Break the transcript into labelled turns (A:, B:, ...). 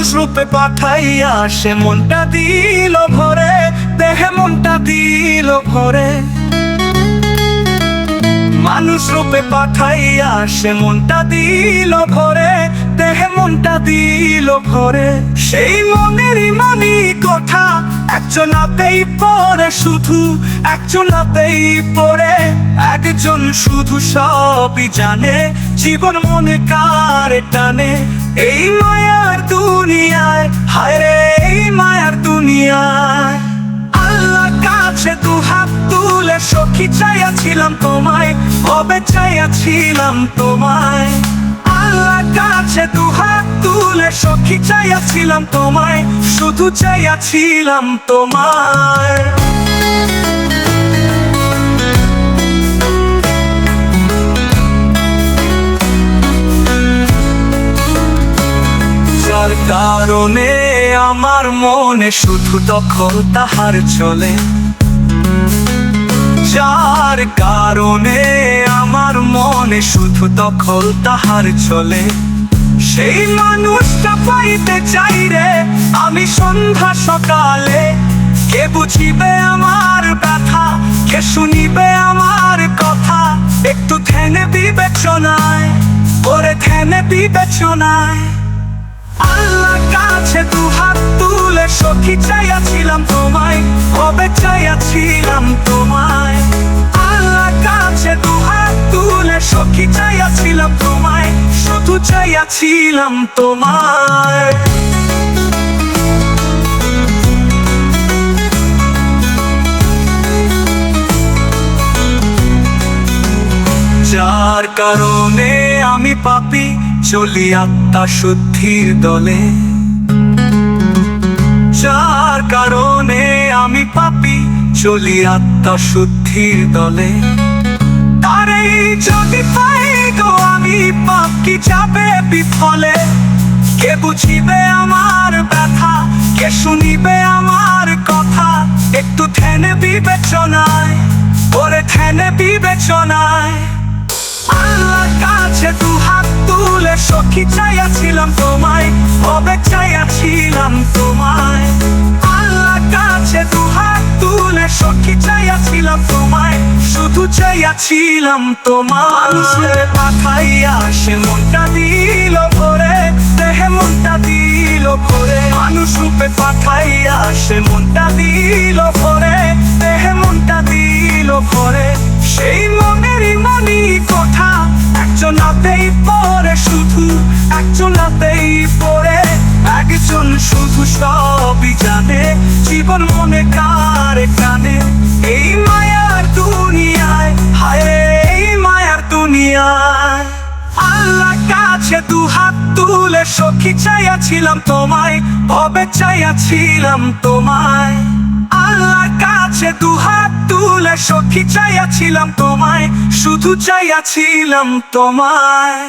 A: মানুষ রূপে পাঠাইয়া সে মনটা দিল ভরে, দেহে মনটা দিল ভরে। মানুষ রূপে পাঠাইয়া সে মনটা দিল ভরে, দেহে মনটা দিল ভরে। সেই মনেরই মানি কথা একজনাতেই পড়ে, শুধু একজনাতেই পড়ে। একজন শুধু সবই জানে, জীবন মনে কার টানে। এই মায়ার দুনিয়ায়, হায় রে এই মায়ার দুনিয়ায়। আল্লাহ কাছে দু হাত তুলে সখী চাইয়াছিলাম তোমায়, কবে চাইয়াছিলাম তোমায়। আল্লাহ কাছে দু হাত তুলে সখী চাইয়াছিলাম তোমায়, শুধু চাইয়াছিলাম তোমায়। যার কারণে আমার মনে শুধু দখল তাহার চলে, যার কারণে আমার মনে শুধু দখল তাহার চলে। সেই মানুষটা পাইতে চাই রে আমি সন্ধ্যা সকালে। কে বুঝিবে আমার ব্যথা, কে শুনিবে আমার কথা। একটু থেমে বিবেচনায়, ওরে থেমে বিবেচনায়। আল্লাহ কাছে দু হাত তুলে সখী চাইয়াছিলাম তোমায়, কবে চাইয়াছিলাম তোমায়। আল্লাহ কাছে দু হাত তুলে সখী চাইয়াছিলাম তোমায়, শুধু চাইয়াছিলাম তোমায়। যার কারণে আমি পাপী চলি আত্মা শুদ্ধির দলে, যার কারণে আমি পাপী চলি আত্মা শুদ্ধির দলে। তারে যদি পাই গো আমি পাপ কি যাবে বিফলে। কে বুঝিবে আমার ব্যথা, কে শুনিবে আমার কথা। একটু থেমে বিবেচনায়, ওরে থেমে বিবেচনায়। আল্লাহ কাছে দু হাত তুলে সখী চাইয়াছিলাম তোমায়, কবে চাইয়াছিলাম তোমায়। আল্লাহ কাছে দু হাত তুলে সখী চাইয়াছিলাম তোমায়, শুধু চাইয়াছিলাম তোমায়। মানুষে পাঠাইয়া সে মনটা দিল ভরে, দেহে মনটা দিল ভরে। মানুষ রূপে পাঠাইয়া সে মনটা দিল ভরে, দেহে মনটা দিল ভরে। সেই মনেরই মানি কথা একজনাতেই পড়ে, শুধু একজনাতেই পড়ে। একজন শুধু সবই জানে, জীবন মনে কার টানে। এই মায়ার দুনিয়ায়, হায় রে এই মায়ার দুনিয়ায়। আল্লাহ কাছে দু হাত তুলে সখী চাইয়াছিলাম তোমায়, কবে চাইয়াছিলাম তোমায়। আল্লাহ কাছে দু হাত তুলে সখী চাইয়াছিলাম তোমায়, শুধু চাইয়াছিলাম তোমায়।